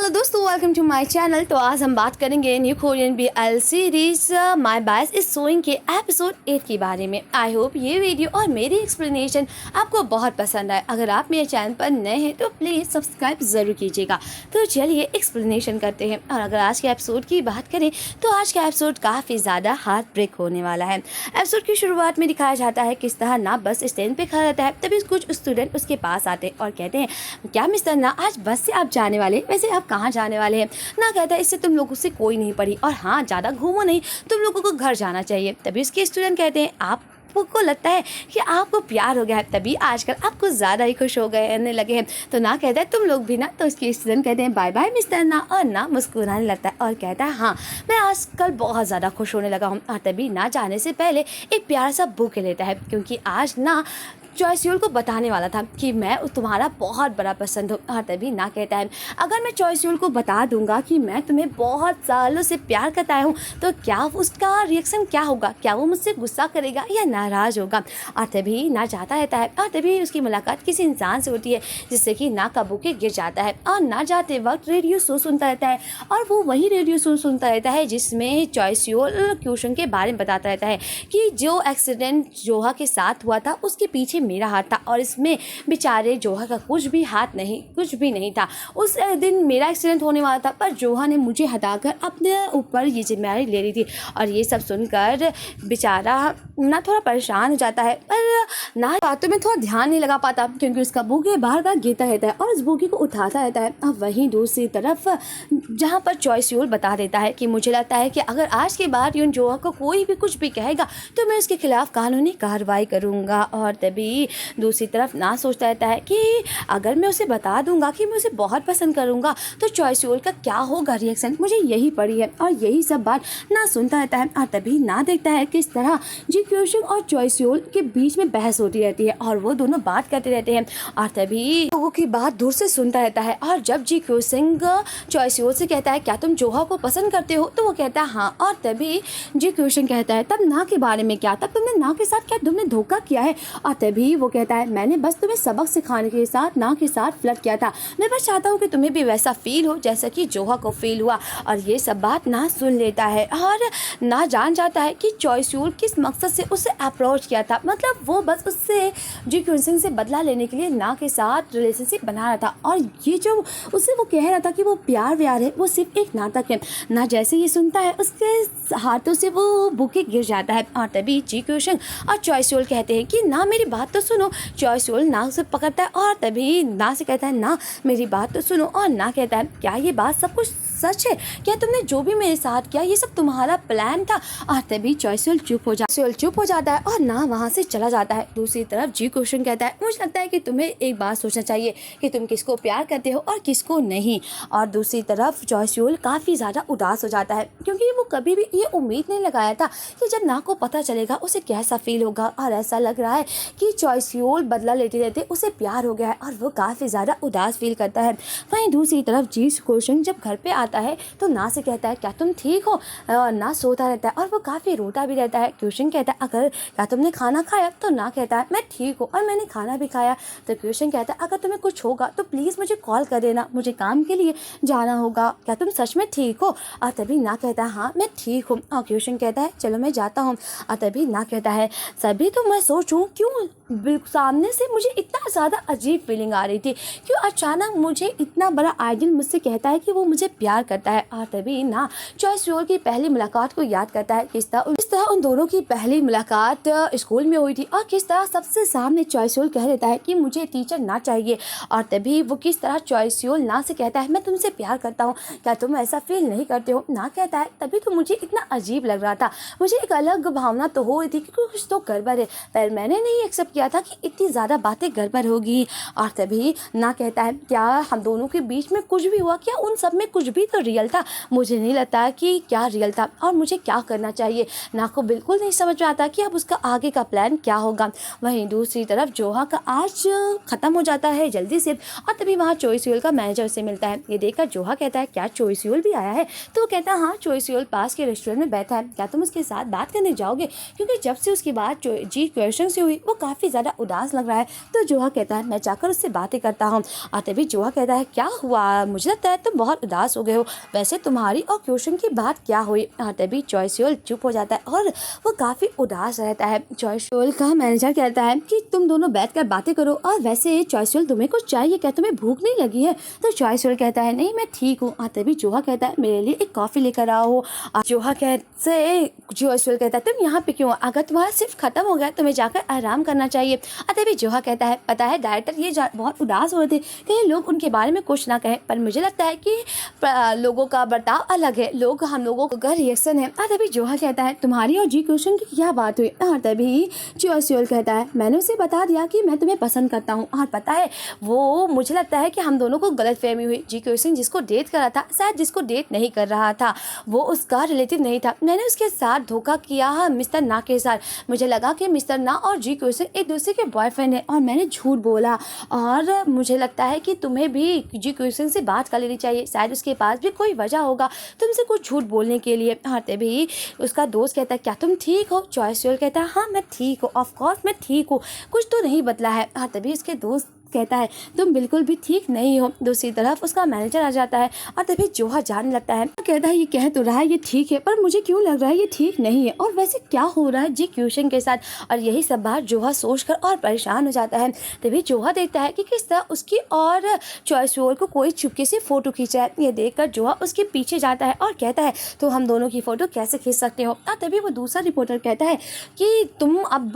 Hello दोस्तों, welcome to my channel. तो आज हम बात करेंगे new Korean BL series my bias is showing के एपिसोड 8 के बारे में। आई होप ये वीडियो और मेरी एक्सप्लेनेशन आपको बहुत पसंद आए। अगर आप मेरे चैनल पर नए हैं तो प्लीज़ सब्सक्राइब ज़रूर कीजिएगा। तो चलिए एक्सप्लेनेशन करते हैं। और अगर आज के एपिसोड की बात करें तो आज का एपिसोड काफ़ी ज़्यादा हार्ट ब्रेक होने वाला है। एपिसोड की शुरुआत में दिखाया जाता है किस तरह ना बस स्टैंड पे खड़ा रहता है, तभी कुछ स्टूडेंट उसके पास आते हैं और कहते हैं, क्या मिस्टर ना आज बस से आप जाने वाले, वैसे आप कहाँ जाने वाले हैं? ना कहता है, इससे तुम लोगों से कोई नहीं पड़ी और हाँ, ज़्यादा घूमो नहीं, तुम लोगों को घर जाना चाहिए। तभी उसके स्टूडेंट कहते हैं, आपको लगता है कि आपको प्यार हो गया है, तभी आजकल आप कुछ ज़्यादा ही खुश हो गए रहने लगे हैं। तो ना कहता है, तुम लोग भी ना। तो उसके स्टूडेंट कहते हैं, बाय बाय मिस्टर ना। और ना मुस्कुराने लगता है और कहता है, हाँ मैं आजकल बहुत ज़्यादा खुश होने लगा हूँ। और तभी ना जाने से पहले एक प्यारा सा बुके लेता है, क्योंकि आज ना चॉइस्यूल को बताने वाला था कि मैं तुम्हारा बहुत बड़ा पसंद हूँ। और तभी ना कहता है, अगर मैं चॉइस्यूल को बता दूंगा कि मैं तुम्हें बहुत सालों से प्यार करता हूँ तो क्या उसका रिएक्शन क्या होगा? क्या वो मुझसे गुस्सा करेगा या नाराज़ होगा? और तभी ना जाता रहता है। और तभी उसकी मुलाकात किसी इंसान से होती है जिससे कि ना का बुके गिर जाता है। और ना जाते वक्त रेडियो शो सुनता रहता है, और वो वही रेडियो शो सुनता रहता है जिसमें चॉइस्यूल क्वेश्चन के बारे में बताता रहता है कि जो एक्सीडेंट जोहा के साथ हुआ था उसके पीछे मेरा हाथ था, और इसमें बेचारे जोहा का कुछ भी नहीं था। उस दिन मेरा एक्सीडेंट होने वाला था, पर जोहा ने मुझे हटाकर अपने ऊपर ये जिम्मेदारी ले ली थी। और ये सब सुनकर बेचारा ना थोड़ा परेशान हो जाता है, पर ना बातों में थोड़ा ध्यान नहीं लगा पाता क्योंकि उसका बुके बार बार गिरता रहता है और उस बुके को उठाता रहता है। और वहीं दूसरी तरफ जहाँ पर चॉइस्यूल बता देता है कि मुझे लगता है कि अगर आज के बाद यून जोहा को कोई भी कुछ भी कहेगा तो मैं उसके खिलाफ कानूनी कार्रवाई करूँगा। और तभी दूसरी तरफ ना सोचता रहता है कि अगर मैं उसे बता दूंगा कि मैं उसे बहुत पसंद करूंगा तो चॉइस्यूल का क्या होगा रिएक्शन, मुझे यही पड़ी है। और यही सब बात ना सुनता रहता है। और तभी ना देखता है किस तरह जी क्योशिंग और चॉइस्यूल के बीच में बहस होती रहती है और वो दोनों बात करते रहते हैं। और तभी लोगों की बात दूर से सुनता रहता है। और जब जी क्योशिंग चॉइस्यूल से कहता है, क्या तुम जोहा को पसंद करते हो? तो वो कहता है हाँ। और तभी जी क्योशिंग कहता है, तब ना के बारे में क्या? तब तुमने ना के साथ क्या तुमने धोखा किया है? और तभी वो कहता है, मैंने बस तुम्हें सबक सिखाने के साथ ना के साथ फ्लर्ट किया था। मैं बस चाहता हूँ कि तुम्हें भी वैसा फील हो जैसा कि जोहा को फील हुआ। और ये सब बात ना सुन लेता है और ना जान जाता है कि चॉइस्यूल किस मकसद से उसे अप्रोच किया था। मतलब वो बस उससे जी क्योशिंग से बदला लेने के लिए ना के साथ रिलेशनशिप बना रहा था। और ये जो उससे वो कह रहा था कि वो प्यार व्यार है, वो सिर्फ एक नाटक है। ना जैसे ये सुनता है उसके हाथों से वो बुके गिर जाता है। और तभी जी क्योशिंग और चॉइस्यूल कहते हैं कि ना मेरी बात तो सुनो। चॉइस्यूल ना से पकड़ता है और तभी ना से कहता है, ना मेरी बात तो सुनो। और ना कहता है, क्या ये बात सब कुछ सच है? क्या तुमने जो भी मेरे साथ किया ये सब तुम्हारा प्लान था? और तभी चॉइस्यूल चुप हो जाता है और ना वहाँ से चला जाता है। दूसरी तरफ जी क्वेश्चन कहता है, मुझे लगता है कि तुम्हें एक बात सोचना चाहिए कि तुम किसको प्यार करते हो और किसको नहीं। और दूसरी तरफ चॉइस्यूल काफ़ी ज़्यादा उदास हो जाता है क्योंकि वो कभी भी ये उम्मीद नहीं लगाया था कि जब ना को पता चलेगा उसे कैसा फील होगा। और ऐसा लग रहा है कि चॉइस्यूल बदला लेते रहते उसे प्यार हो गया है और वो काफ़ी ज़्यादा उदास फील करता है। वहीं दूसरी तरफ जी क्वेश्चन जब घर पे आता है तो ना से कहता है, क्या तुम ठीक हो? ना सोता रहता है और वो काफ़ी रोता भी रहता है। क्वेश्चन कहता है, अगर क्या तुमने खाना खाया? तो ना कहता है, मैं ठीक हूँ और मैंने खाना भी खाया। तो क्वेश्चन कहता है, अगर तुम्हें कुछ होगा तो प्लीज़ मुझे कॉल कर देना, मुझे काम के लिए जाना होगा। क्या तुम सच में ठीक हो? और तभी ना कहता है, हाँ मैं ठीक हूँ। और क्वेश्चन कहता है, चलो मैं जाता हूँ। और तभी ना कहता है, सभी तो मैं सोचूं क्यों सामने से मुझे इतना ज़्यादा अजीब फीलिंग आ रही थी, क्यों अचानक मुझे इतना बड़ा आइडल मुझसे कहता है कि वो मुझे प्यार करता है। और तभी ना चॉइस्यूल की पहली मुलाकात को याद करता है, किस तरह उन दोनों की पहली मुलाकात स्कूल में हुई थी और किस तरह सबसे सामने चॉइस्यूल कह देता है कि मुझे टीचर ना चाहिए। और तभी वो किस तरह चॉइस्यूल ना से कहता है, मैं तुमसे प्यार करता हूँ, क्या तुम ऐसा फील नहीं करते हो? ना कहता है, तभी तो मुझे इतना अजीब लग रहा था, मुझे एक अलग भावना तो हो रही थी कि कुछ तो गड़बड़ है, पर मैंने नहीं एक्सेप्ट किया था कि इतनी ज़्यादा बातें गड़बड़ होगी। और तभी ना कहता है, क्या हम दोनों के बीच में कुछ भी हुआ? क्या उन सब में कुछ भी तो रियल था? मुझे नहीं लगता कि क्या रियल था और मुझे क्या करना चाहिए। ना को बिल्कुल नहीं समझ में आता कि अब उसका आगे का प्लान क्या होगा। वहीं दूसरी तरफ जोहा का आज ख़त्म हो जाता है जल्दी से, और तभी वहाँ चॉइस्यूल का मैनेजर से मिलता है। ये देखकर जोहा कहता है, क्या चॉइस्यूल भी आया है? तो वो कहता है, हाँ चॉइस्यूल पास के रेस्टोरेंट में बैठा है, क्या तुम उसके साथ बात करने जाओगे? क्योंकि जब से उसकी बात जी क्वेश्चन से हुई वो काफ़ी काफ़ी ज़्यादा उदास लग रहा है। तो जोहा कहता है मैं जाकर उससे बातें करता हूँ। और तभी जोहा कहता है क्या हुआ, मुझे लगता है तुम बहुत उदास हो गए हो, वैसे तुम्हारी और क्वेश्चन की बात क्या हुई। और तभी चॉय सियोल चुप हो जाता है और वो काफ़ी उदास रहता है। चॉय सियोल का मैनेजर कहता है कि तुम दोनों बैठकर बातें करो, और वैसे चॉय सियोल तुम्हें कुछ चाहिए क्या, तुम्हें भूख नहीं लगी है। तो चॉय सियोल कहता है नहीं मैं ठीक हूँ। और तभी जोहा कहता है मेरे लिए एक कॉफ़ी लेकर आओ। जोहा कहते चॉय सियोल कहता है तुम यहाँ पे क्यों, अगर तुम्हारा शिफ्ट खत्म हो गया तुम्हें जाकर आराम करना चाहिए। और तभी जोहा कहता है पता है डायरेक्टर ये बहुत उदास हो रहे थे, कहीं लोग उनके बारे में कुछ ना कहें, पर मुझे लगता है कि लोगों का बर्ताव अलग है, लोग हम लोगों का रिएक्शन है। और तभी जोहा कहता है तुम्हारी और जी क्वेश्चन की क्या बात हुई। और तभी चॉय सियोल कहता है मैंने उसे बता दिया कि मैं तुम्हें पसंद करता हूँ, और पता है वो मुझे लगता है कि हम दोनों को गलतफहमी हुई। जी क्वेश्चन जिसको डेट कर रहा था, शायद जिसको डेट नहीं कर रहा था वो उसका रिलेटिव नहीं था, मैंने उसके साथ धोखा किया मिस्टर ना के साथ। मुझे लगा कि मिस्टर ना और जी क्वेश्चन एक दूसरे के बॉयफ्रेंड है और मैंने झूठ बोला, और मुझे लगता है कि तुम्हें भी जी क्वेश्चन से बात कर लेनी चाहिए, शायद उसके पास भी कोई वजह होगा तुमसे कुछ झूठ बोलने के लिए। हाँ तभी उसका दोस्त कहता है क्या तुम ठीक हो। चॉय सियोल कहता है हाँ मैं ठीक हूँ, ऑफ कोर्स मैं ठीक हूँ, कुछ तो नहीं बदला है। हाँ तभी उसके दोस्त कहता है तुम बिल्कुल भी ठीक नहीं हो। दूसरी तरफ उसका मैनेजर आ जाता है और तभी जोहा जानने लगता है, कहता है ये कह तो रहा है ये ठीक है, पर मुझे क्यों लग रहा है ये ठीक नहीं है, और वैसे क्या हो रहा है जी क्वेश्चन के साथ। और यही सब बात जोहा सोचकर और परेशान हो जाता है। तभी जोहा देखता है कि किस तरह उसकी और चॉय सियोल को कोई चुपके से फोटो खींचा है। ये देखकर जोहा उसके पीछे जाता है और कहता है तो हम दोनों की फोटो कैसे खींच सकते हो। और तभी वो दूसरा रिपोर्टर कहता है कि तुम अब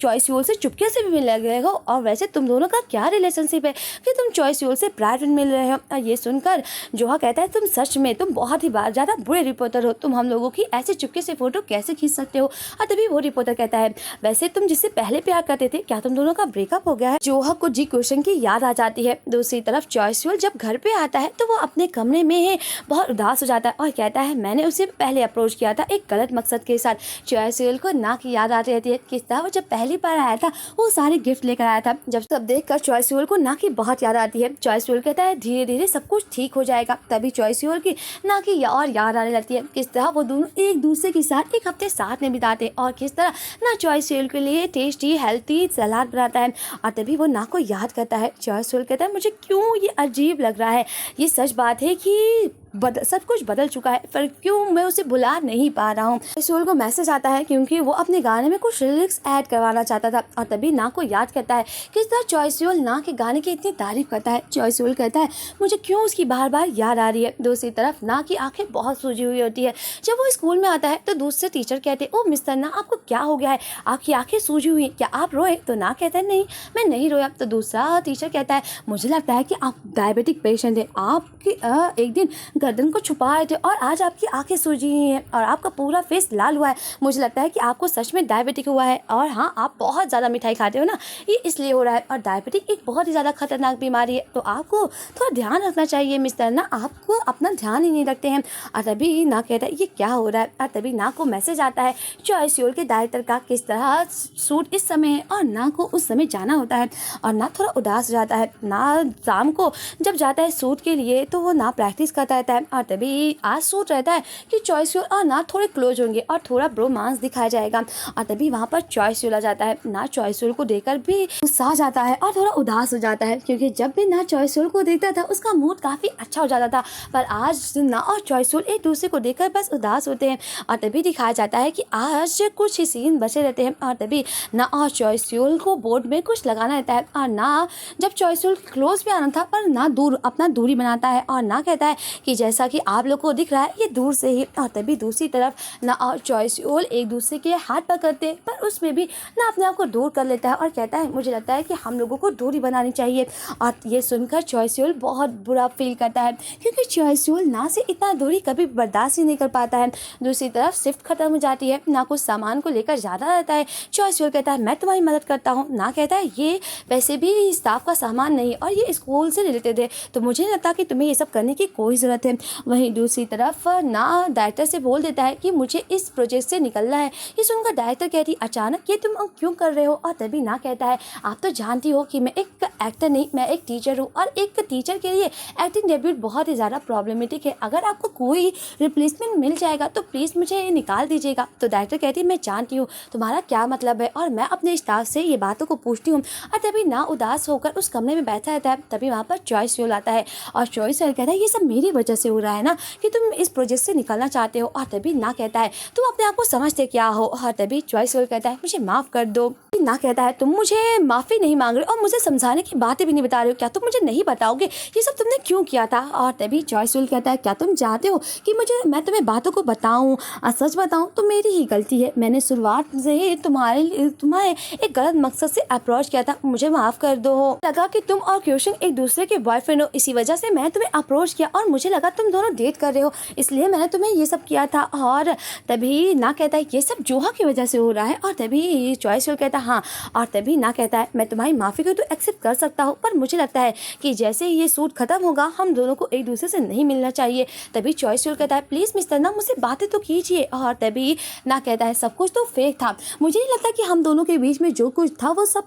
चॉय सियोल से चुपके से भी मिल गए हो, और वैसे तुम दोनों का क्या रिलेशनशिप है कि तुम चॉय सियोल से प्राइवेट मिल रहे हो। ये सुनकर जोहा कहता है तुम सच में तुम बहुत ही ज़्यादा बुरे रिपोर्टर हो, तुम हम लोगों की ऐसे चुपके से फोटो कैसे खींच सकते हो। और तभी वो रिपोर्टर कहता है वैसे तुम जिससे पहले प्यार करते थे क्या तुम दोनों का ब्रेकअप हो गया है। जोहा को जी क्वेश्चन की याद आ जाती है। दूसरी तरफ चॉय सियोल जब घर पे आता है तो वो अपने कमरे में है, बहुत उदास हो जाता है और कहता है मैंने उसे पहले अप्रोच किया था एक गलत मकसद के साथ। चॉय सियोल को ना की याद आती रहती है किस तरह वो जब पहली बार आया था वो सारे गिफ्ट लेकर आया था। जब सब देखकर चॉय सियोल को ना की बहुत याद आती है। चॉय सियोल कहता है धीरे धीरे सब कुछ ठीक हो जाएगा। तभी चॉय सियोल की ना की और याद आने लगती है किस तरह वो दोनों एक दूसरे के साथ एक हफ्ते साथ में बिताते और किस तरह ना चॉय सियोल के लिए टेस्टी हेल्थी सलाद बनाता है। और तभी वो ना को याद करता है। चॉय सियोल कहता है मुझे क्यों ये अजीब लग रहा है, ये सच बात है कि सब कुछ बदल चुका है, पर क्यों मैं उसे भुला नहीं पा रहा हूँ। सियोल को मैसेज आता है क्योंकि वो अपने गाने में कुछ लिरिक्स ऐड करवाना चाहता था। और तभी ना को याद करता है किस तरह चॉय सियोल ना के गाने की इतनी तारीफ करता है। चॉय सियोल कहता है मुझे क्यों उसकी बार बार याद आ रही है। दूसरी तरफ ना की आंखें बहुत सूजी हुई होती है। जब वो स्कूल में आता है तो दूसरे टीचर कहते ओ मिस्टर ना आपको क्या हो गया है, आपकी आंखें सूजी हुई, क्या आप रोए। तो ना कहता है नहीं मैं नहीं रोया। तो दूसरा टीचर कहता है मुझे लगता है कि आप डायबिटिक पेशेंट है, आपकी एक दिन गर्दन को छुपा रहे थे और आज आपकी आंखें सूजी हुई हैं और आपका पूरा फेस लाल हुआ है। मुझे लगता है कि आपको सच में डायबिटिक हुआ है, और हाँ आप बहुत ज़्यादा मिठाई खाते हो ना, ये इसलिए हो रहा है। और डायबिटिक एक बहुत ही ज़्यादा खतरनाक बीमारी है, तो आपको थोड़ा ध्यान रखना चाहिए मिस्टर ना, आपको अपना ध्यान ही नहीं रखते हैं। और तभी ना कहता है ये क्या हो रहा है। और तभी ना को मैसेज आता है चॉय सियोल के डायरेक्टर का किस तरह शूट इस समय है और ना को उस समय जाना होता है। और ना थोड़ा उदास हो जाता है। ना शाम को जब जाता है शूट के लिए तो वो ना प्रैक्टिस करता रहता है। और तभी आज सोच रहता है कि चॉय सियोल और ना थोड़े क्लोज होंगे और थोड़ा ब्रोमांस दिखाया जाएगा। और तभी वहाँ पर चॉय सियोल आ जाता है। ना चॉय सियोल को देखकर भी गुस्सा आ जाता है और थोड़ा उदास हो जाता है, क्योंकि जब भी ना चॉय सियोल को देखता था उसका मूड काफ़ी अच्छा हो जाता था, पर आज ना और चॉय सियोल एक दूसरे को देखकर बस उदास होते हैं। और तभी दिखाया जाता है कि आज कुछ ही सीन बचे रहते हैं। और तभी ना और चॉय सियोल को बोर्ड में कुछ लगाना रहता है। और ना जब चॉय सियोल क्लोज भी आना था पर ना दूर अपना दूरी बनाता है और ना कहता है कि जैसा कि आप लोग को दिख रहा है ये दूर से ही। और तभी दूसरी तरफ ना और चॉय सियोल एक दूसरे के हाथ पकड़ते हैं, पर उसमें भी ना अपने आप को दूर कर लेता है और कहता है मुझे लगता है कि हम लोगों को दूरी बनानी चाहिए। और ये सुनकर चॉय सियोल बहुत बुरा फील करता है, क्योंकि चॉय सियोल ना से इतना दूरी कभी बर्दाश्त ही नहीं कर पाता है। दूसरी तरफ शिफ्ट खत्म हो जाती है। ना कुछ सामान को लेकर ज़्यादा रहता है। चॉय सियोल कहता है मैं तुम्हारी मदद करता हूँ। ना कहता है ये वैसे भी स्टाफ का सामान नहीं और ये स्कूल से रिलेटेड है, तो मुझे नहीं लगता कि तुम्हें ये सब करने की कोई ज़रूरत है। थे। वहीं दूसरी तरफ ना डायरेक्टर से बोल देता है कि मुझे इस प्रोजेक्ट से निकलना है। ये सुनकर डायरेक्टर कहती अचानक ये तुम क्यों कर रहे हो, और तभी ना कहता है आप तो जानती हो कि मैं एक एक्टर नहीं, मैं एक टीचर हूँ, और एक टीचर के लिए एक्टिंग डेब्यूट बहुत ही ज़्यादा प्रॉब्लमेटिक है। अगर आपको कोई रिप्लेसमेंट मिल जाएगा तो प्लीज़ मुझे ये निकाल दीजिएगा। तो डायरेक्टर कहती है मैं जानती हूँ तुम्हारा क्या मतलब है, और मैं अपने स्टाफ से ये बातों को पूछती हूँ। और तभी ना उदास होकर उस कमरे में बैठा रहता है। तभी वहाँ पर चॉइस रोल आता है, और चॉइस रोल कहता है ये सब मेरी वजह से हो रहा है ना, कि तुम इस प्रोजेक्ट से निकलना चाहते हो। और तभी ना कहता है तुम अपने आप को समझते क्या हो। और तभी चॉइस रोल कहता है मुझे माफ़ कर दो। ना कहता है तुम मुझे माफ़ी नहीं मांग रहे और मुझे समझाने की बातें भी नहीं बता रहे हो, क्या तुम मुझे नहीं बताओगे ये सब तुमने क्यों किया था। और तभी चॉइस रोल कहता है क्या तुम चाहते हो कि मैं तुम्हें बातों को बताऊं, सच बताऊं तो मेरी ही गलती है, मैंने शुरुआत से ही तुम्हें एक गलत मकसद से अप्रोच किया था, मुझे माफ़ कर दो। लगा कि तुम और क्योशिंग एक दूसरे के बॉयफ्रेंड हो, इसी वजह से मैं तुम्हें अप्रोच किया, और मुझे लगा तुम दोनों डेट कर रहे हो, इसलिए मैंने तुम्हें ये सब किया था। और तभी ना कहता है ये सब जोहा की वजह से हो रहा है। और तभी चॉइस रोल कहता है हाँ। और तभी ना कहता है मैं तुम्हारी माफ़ी को तो एक्सेप्ट कर सकता हूँ, पर मुझे लगता है कि जैसे ही ये सूट खत्म होगा हम दोनों को एक दूसरे से नहीं मिलना चाहिए। तभी चॉइस रोल कहता है प्लीज़ मिस्टर ना मुझसे बातें तो कीजिए। और तभी ना कहता है सब कुछ तो फेक था, मुझे नहीं लगता कि हम दोनों के बीच में जो कुछ था वो सब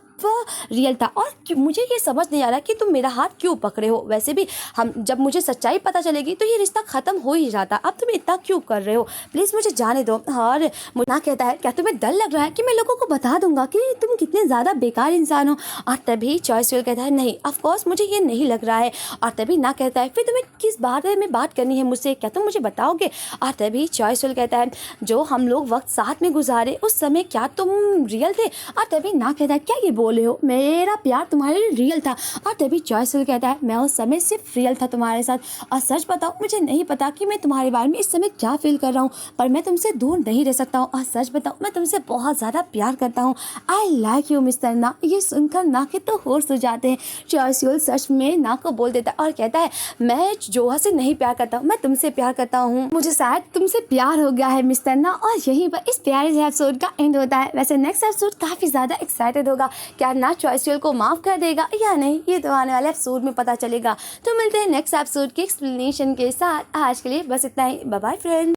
रियल था, और मुझे ये समझ नहीं आ रहा कि तुम मेरा हाथ क्यों पकड़े हो। वैसे भी हम जब मुझे सच्चाई पता चलेगी तो ये रिश्ता ख़त्म हो ही जाता, अब तुम इतना क्यों कर रहे हो, प्लीज़ मुझे जाने दो। और ना कहता है क्या तुम्हें डर लग रहा है कि मैं लोगों को बता दूंगा कि तुम कितने ज़्यादा बेकार इंसान हो। और तभी चॉइस रोल कहता है नहीं ऑफकोर्स मुझे ये नहीं लग रहा है। और तभी ना कहता है फिर तुम्हें किस बारे में बात करनी है मुझसे, क्या तुम मुझे बताओगे। और तभी चॉइस रोल कहता है जो हम लोग वक्त साथ में गुजारे उस समय क्या तुम रियल थे। और तभी ना कहता है क्या ये बोले हो, मेरा प्यार तुम्हारे लिए रियल था। और तभी चॉइस रोल कहता है मैं उस समय सिर्फ रियल था तुम्हारे साथ, और सच बताओ मुझे नहीं पता कि मैं तुम्हारे बारे में इस समय क्या फील कर रहा हूँ, पर मैं तुमसे दूर नहीं रह सकता हूँ। और सच बताओ मैं तुमसे बहुत ज़्यादा प्यार करता हूँ, आई लाइक यू मिस्टर ना। ये सुनकर ना के तो होश हो जाते हैं। चॉइस रोल सच में ना को बोल देता है और कहता है मैं जोहा से नहीं प्यार करता हूँ, मैं तुमसे प्यार करता हूँ, मुझे शायद तुमसे प्यार हो गया है मिस्टर ना। और यहीं पर इस प्यारे से एपिसोड का एंड होता है। वैसे नेक्स्ट एपिसोड काफ़ी ज़्यादा एक्साइटेड होगा, क्या ना चॉइस रोल को माफ़ कर देगा या नहीं, ये तो आने वाले एपिसोड में पता चलेगा। तो मिलते हैं नेक्स्ट एपिसोड के एक्सप्लेनेशन के साथ। आज के लिए बस इतना ही, बाय बाय फ्रेंड।